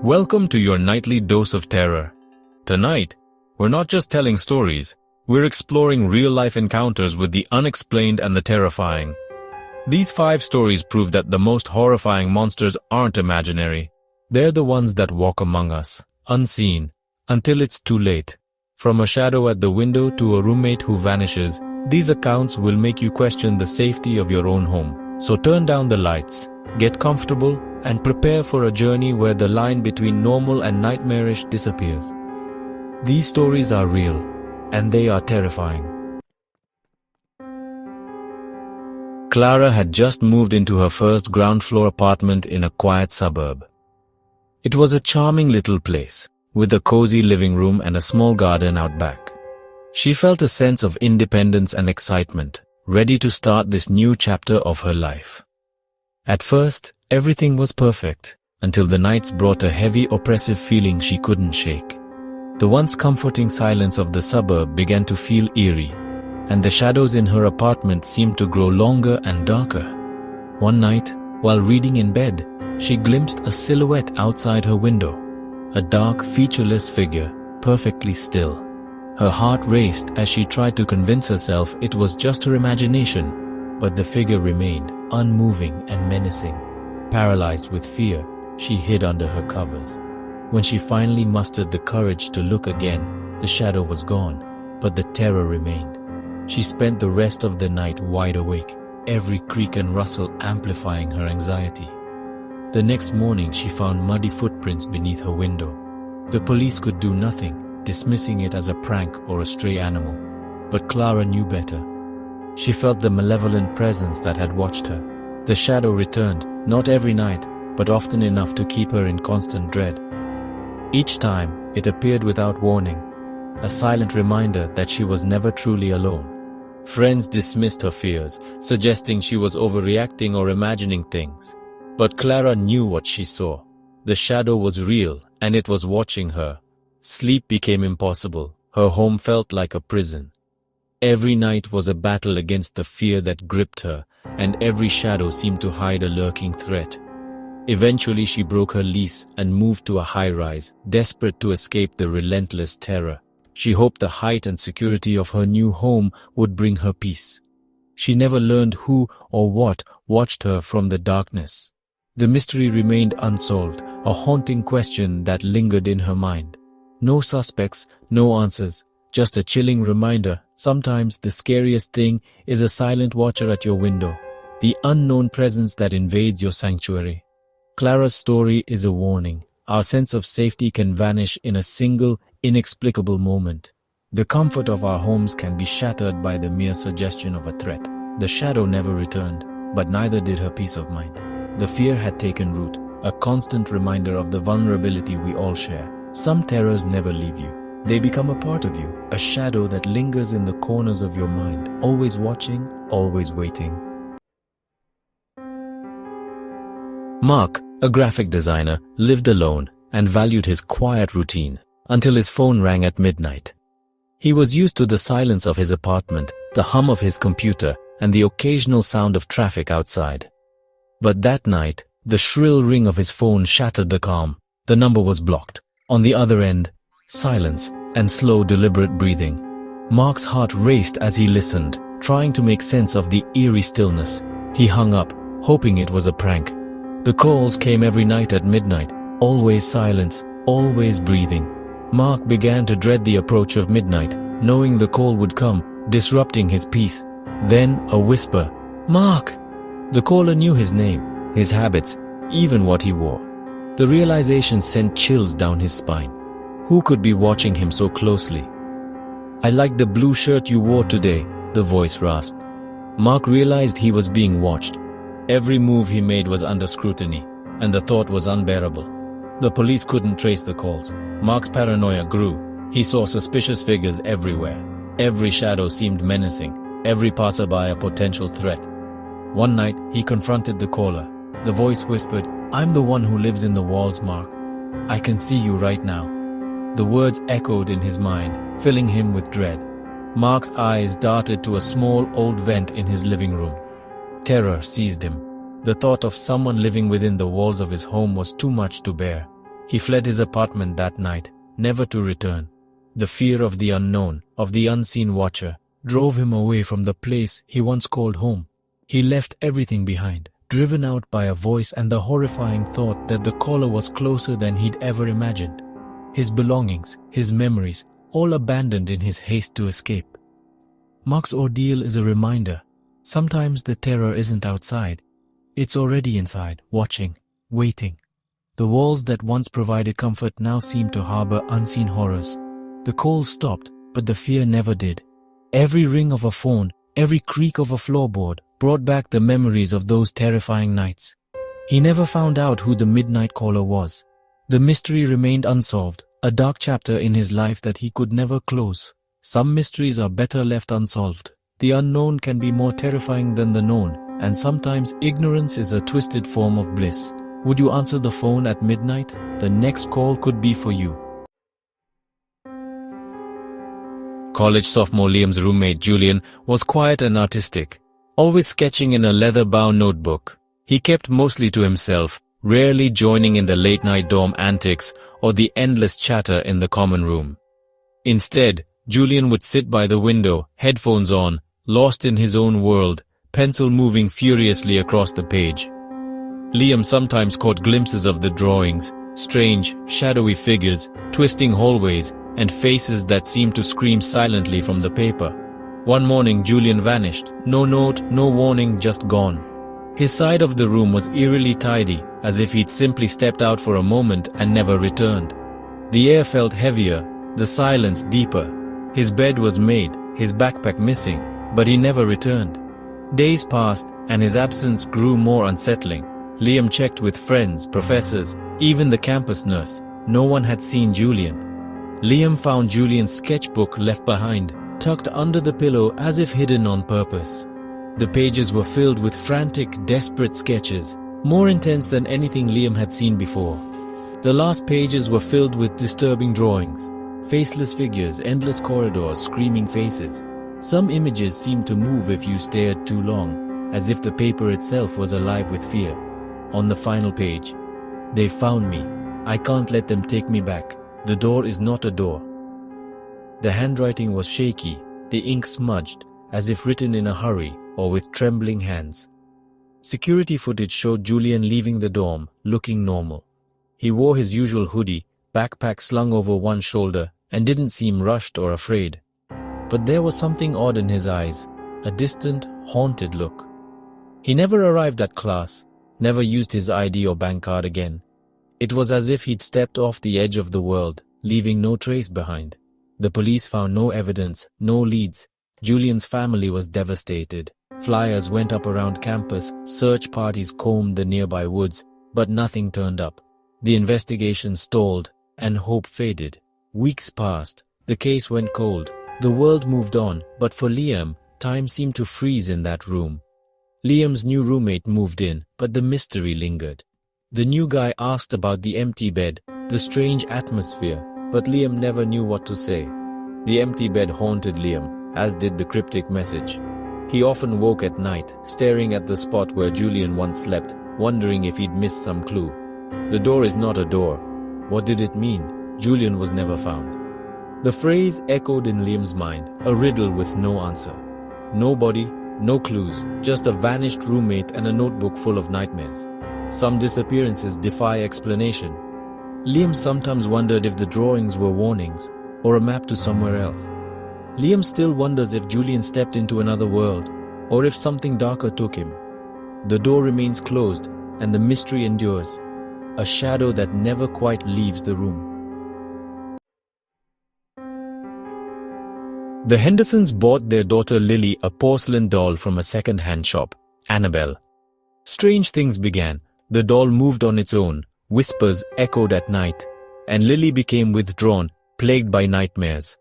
Welcome to your nightly dose of terror. Tonight, we're not just telling stories, we're exploring real-life encounters with the unexplained and the terrifying. These 5 stories prove that the most horrifying monsters aren't imaginary. They're the ones that walk among us, unseen, until it's too late. From a shadow at the window to a roommate who vanishes, these accounts will make you question the safety of your own home. So turn down the lights, get comfortable, and prepare for a journey where the line between normal and nightmarish disappears. These stories are real, and they are terrifying. Clara had just moved into her first ground-floor apartment in a quiet suburb. It was a charming little place, with a cozy living room and a small garden out back. She felt a sense of independence and excitement, ready to start this new chapter of her life. At first, everything was perfect, until the nights brought a heavy, oppressive feeling she couldn't shake. The once comforting silence of the suburb began to feel eerie, and the shadows in her apartment seemed to grow longer and darker. One night, while reading in bed, she glimpsed a silhouette outside her window, a dark, featureless figure, perfectly still. Her heart raced as she tried to convince herself it was just her imagination, but the figure remained, unmoving and menacing. Paralyzed with fear, she hid under her covers. When she finally mustered the courage to look again, the shadow was gone, but the terror remained. She spent the rest of the night wide awake, every creak and rustle amplifying her anxiety. The next morning she found muddy footprints beneath her window. The police could do nothing, dismissing it as a prank or a stray animal. But Clara knew better. She felt the malevolent presence that had watched her. The shadow returned, not every night, but often enough to keep her in constant dread. Each time, it appeared without warning, a silent reminder that she was never truly alone. Friends dismissed her fears, suggesting she was overreacting or imagining things. But Clara knew what she saw. The shadow was real, and it was watching her. Sleep became impossible. Her home felt like a prison. Every night was a battle against the fear that gripped her, and every shadow seemed to hide a lurking threat. Eventually she broke her lease and moved to a high-rise, desperate to escape the relentless terror. She hoped the height and security of her new home would bring her peace. She never learned who or what watched her from the darkness. The mystery remained unsolved, a haunting question that lingered in her mind. No suspects, no answers, just a chilling reminder. Sometimes the scariest thing is a silent watcher at your window, the unknown presence that invades your sanctuary. Clara's story is a warning. Our sense of safety can vanish in a single, inexplicable moment. The comfort of our homes can be shattered by the mere suggestion of a threat. The shadow never returned, but neither did her peace of mind. The fear had taken root, a constant reminder of the vulnerability we all share. Some terrors never leave you. They become a part of you, a shadow that lingers in the corners of your mind, always watching, always waiting. Mark, a graphic designer, lived alone and valued his quiet routine until his phone rang at midnight. He was used to the silence of his apartment, the hum of his computer, and the occasional sound of traffic outside. But that night, the shrill ring of his phone shattered the calm. The number was blocked. On the other end, silence and slow, deliberate breathing. Mark's heart raced as he listened, trying to make sense of the eerie stillness. He hung up, hoping it was a prank. The calls came every night at midnight, always silence, always breathing. Mark began to dread the approach of midnight, knowing the call would come, disrupting his peace. Then a whisper, "Mark!" The caller knew his name, his habits, even what he wore. The realization sent chills down his spine. Who could be watching him so closely? "I like the blue shirt you wore today," the voice rasped. Mark realized he was being watched. Every move he made was under scrutiny, and the thought was unbearable. The police couldn't trace the calls. Mark's paranoia grew. He saw suspicious figures everywhere. Every shadow seemed menacing, every passerby a potential threat. One night, he confronted the caller. The voice whispered, "I'm the one who lives in the walls, Mark. I can see you right now." The words echoed in his mind, filling him with dread. Mark's eyes darted to a small old vent in his living room. Terror seized him. The thought of someone living within the walls of his home was too much to bear. He fled his apartment that night, never to return. The fear of the unknown, of the unseen watcher, drove him away from the place he once called home. He left everything behind, driven out by a voice and the horrifying thought that the caller was closer than he'd ever imagined. His belongings, his memories, all abandoned in his haste to escape. Mark's ordeal is a reminder. Sometimes the terror isn't outside. It's already inside, watching, waiting. The walls that once provided comfort now seem to harbor unseen horrors. The calls stopped, but the fear never did. Every ring of a phone, every creak of a floorboard brought back the memories of those terrifying nights. He never found out who the midnight caller was. The mystery remained unsolved, a dark chapter in his life that he could never close. Some mysteries are better left unsolved. The unknown can be more terrifying than the known, and sometimes ignorance is a twisted form of bliss. Would you answer the phone at midnight? The next call could be for you. College sophomore Liam's roommate Julian was quiet and artistic, always sketching in a leather-bound notebook. He kept mostly to himself, rarely joining in the late-night dorm antics or the endless chatter in the common room. Instead, Julian would sit by the window, headphones on, lost in his own world, pencil moving furiously across the page. Liam sometimes caught glimpses of the drawings, strange, shadowy figures, twisting hallways, and faces that seemed to scream silently from the paper. One morning Julian vanished, no note, no warning, just gone. His side of the room was eerily tidy, as if he'd simply stepped out for a moment and never returned. The air felt heavier, the silence deeper. His bed was made, his backpack missing, but he never returned. Days passed, and his absence grew more unsettling. Liam checked with friends, professors, even the campus nurse. No one had seen Julian. Liam found Julian's sketchbook left behind, tucked under the pillow as if hidden on purpose. The pages were filled with frantic, desperate sketches, more intense than anything Liam had seen before. The last pages were filled with disturbing drawings, faceless figures, endless corridors, screaming faces. Some images seemed to move if you stared too long, as if the paper itself was alive with fear. On the final page, "They found me. I can't let them take me back. The door is not a door." The handwriting was shaky, the ink smudged, as if written in a hurry or with trembling hands. Security footage showed Julian leaving the dorm, looking normal. He wore his usual hoodie, backpack slung over one shoulder, and didn't seem rushed or afraid. But there was something odd in his eyes, a distant, haunted look. He never arrived at class, never used his ID or bank card again. It was as if he'd stepped off the edge of the world, leaving no trace behind. The police found no evidence, no leads. Julian's family was devastated. Flyers went up around campus, search parties combed the nearby woods, but nothing turned up. The investigation stalled, and hope faded. Weeks passed. The case went cold. The world moved on, but for Liam, time seemed to freeze in that room. Liam's new roommate moved in, but the mystery lingered. The new guy asked about the empty bed, the strange atmosphere, but Liam never knew what to say. The empty bed haunted Liam, as did the cryptic message. He often woke at night, staring at the spot where Julian once slept, wondering if he'd missed some clue. The door is not a door. What did it mean? Julian was never found. The phrase echoed in Liam's mind, a riddle with no answer. No body, no clues, just a vanished roommate and a notebook full of nightmares. Some disappearances defy explanation. Liam sometimes wondered if the drawings were warnings, or a map to somewhere else. Liam still wonders if Julian stepped into another world, or if something darker took him. The door remains closed, and the mystery endures, a shadow that never quite leaves the room. The Hendersons bought their daughter Lily a porcelain doll from a second-hand shop, Annabelle. Strange things began. The doll moved on its own, whispers echoed at night, and Lily became withdrawn, plagued by nightmares.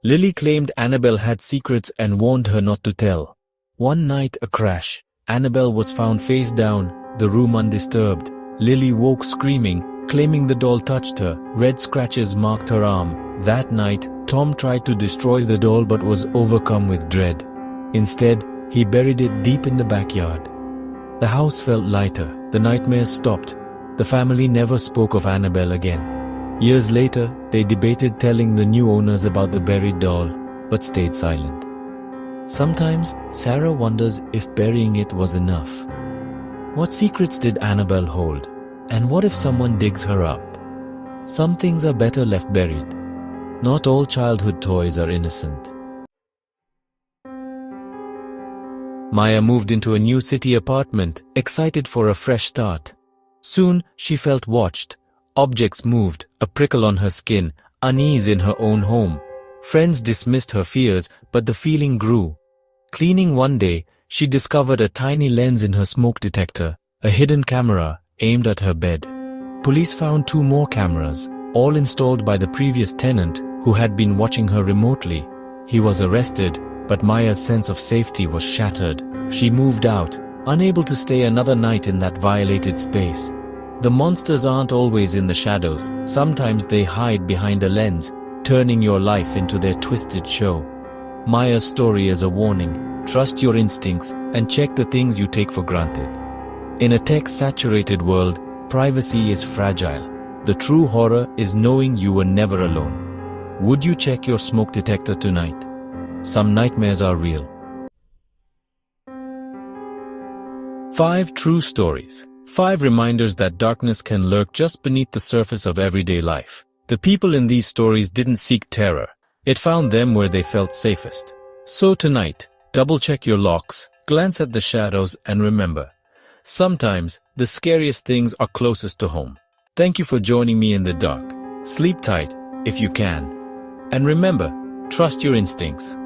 Lily claimed Annabelle had secrets and warned her not to tell. One night, a crash. Annabelle was found face down, the room undisturbed. Lily woke screaming, claiming the doll touched her. Red scratches marked her arm. That night, Tom tried to destroy the doll but was overcome with dread. Instead, he buried it deep in the backyard. The house felt lighter. The nightmares stopped. The family never spoke of Annabelle again. Years later, they debated telling the new owners about the buried doll, but stayed silent. Sometimes, Sarah wonders if burying it was enough. What secrets did Annabelle hold? And what if someone digs her up? Some things are better left buried. Not all childhood toys are innocent. Maya moved into a new city apartment, excited for a fresh start. Soon, she felt watched. Objects moved, a prickle on her skin, unease in her own home. Friends dismissed her fears, but the feeling grew. Cleaning one day, she discovered a tiny lens in her smoke detector, a hidden camera aimed at her bed. Police found 2 more cameras, all installed by the previous tenant who had been watching her remotely. He was arrested, but Maya's sense of safety was shattered. She moved out, unable to stay another night in that violated space. The monsters aren't always in the shadows. Sometimes they hide behind a lens, turning your life into their twisted show. Maya's story is a warning. Trust your instincts and check the things you take for granted. In a tech-saturated world, privacy is fragile. The true horror is knowing you were never alone. Would you check your smoke detector tonight? Some nightmares are real. 5 true stories. 5 reminders that darkness can lurk just beneath the surface of everyday life. The people in these stories didn't seek terror. It found them where they felt safest. So tonight, double-check your locks, glance at the shadows, and remember, sometimes the scariest things are closest to home. Thank you for joining me in the dark. Sleep tight, if you can. And remember, trust your instincts.